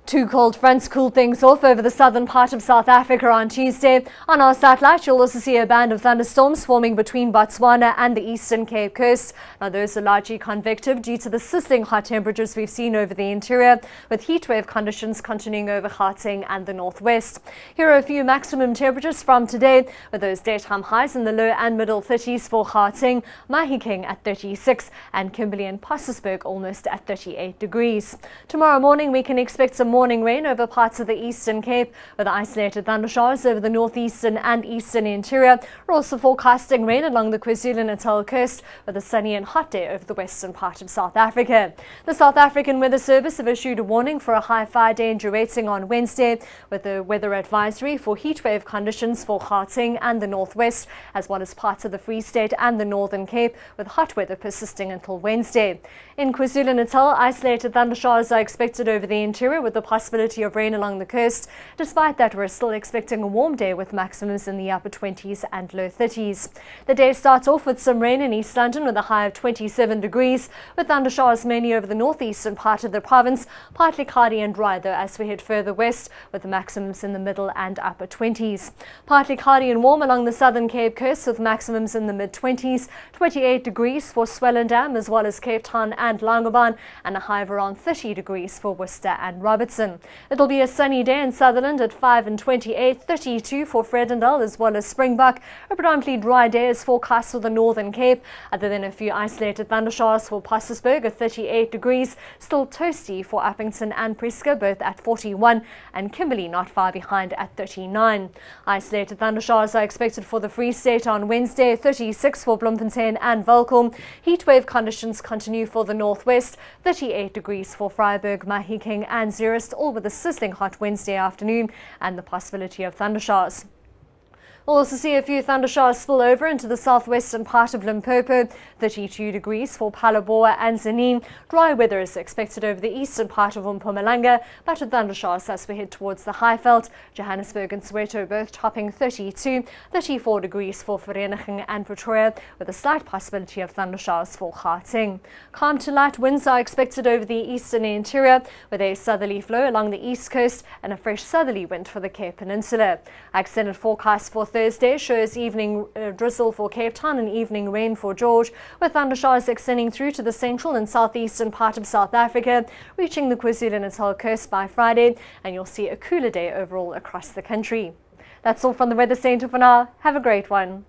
Two cold fronts cooled things off over the southern part of South Africa on Tuesday. On our satellite, you'll also see a band of thunderstorms forming between Botswana and the Eastern Cape Coast. Now, those are largely convective due to the sizzling hot temperatures we've seen over the interior, with heatwave conditions continuing over Gauteng and the northwest. Here are a few maximum temperatures from today, with those daytime highs in the low and middle 30s for Gauteng, Mahikeng at 36, and Kimberley and Possersburg almost at 38 degrees. Tomorrow morning, we can expect some morning rain over parts of the Eastern Cape, with isolated thundershowers over the northeastern and eastern interior. We're also forecasting rain along the KwaZulu-Natal coast, with a sunny and hot day over the western part of South Africa. The South African Weather Service have issued a warning for a high fire danger rating on Wednesday, with a weather advisory for heatwave conditions for Gauteng and the northwest, as well as parts of the Free State and the Northern Cape, with hot weather persisting until Wednesday. In KwaZulu-Natal, isolated thundershowers are expected over the interior, with the possibility of rain along the coast. Despite that, we're still expecting a warm day with maximums in the upper 20s and low 30s. The day starts off with some rain in East London with a high of 27 degrees, with thundershowers mainly over the northeastern part of the province, partly cloudy and dry though as we head further west, with the maximums in the middle and upper 20s. Partly cloudy and warm along the southern Cape Coast, with maximums in the mid-20s, 28 degrees for Swellendam as well as Cape Town and Langebaan, and a high of around 30 degrees for Worcester and Robertson. It'll be a sunny day in Sutherland at 5 and 28, 32 for Vredendal as well as Springbok. A predominantly dry day is forecast for the Northern Cape, other than a few isolated thundershowers for Possersburg at 38 degrees. Still toasty for Uppington and Prieska, both at 41, and Kimberley not far behind at 39. Isolated thundershowers are expected for the Free State on Wednesday, 36 for Bloemfontein and Welkom. Heatwave conditions continue for the northwest, 38 degrees for Vryburg, Mahikeng and Zeerust, all with a sizzling hot Wednesday afternoon and the possibility of thundershowers. We'll also see a few thundershowers spill over into the southwestern part of Limpopo, 32 degrees for Phalaborwa and Tzaneen. Dry weather is expected over the eastern part of Mpumalanga, but with thundershowers as we head towards the Highveld. Johannesburg and Soweto both topping 32, 34 degrees for Vereeniging and Pretoria, with a slight possibility of thundershowers for Gauteng. Calm to light winds are expected over the eastern interior, with a southerly flow along the east coast and a fresh southerly wind for the Cape Peninsula. Extended forecast for Thursday shows evening drizzle for Cape Town and evening rain for George, with thundershowers extending through to the central and southeastern part of South Africa, reaching the KwaZulu-Natal coast by Friday, and you'll see a cooler day overall across the country. That's all from the Weather Centre for now. Have a great one.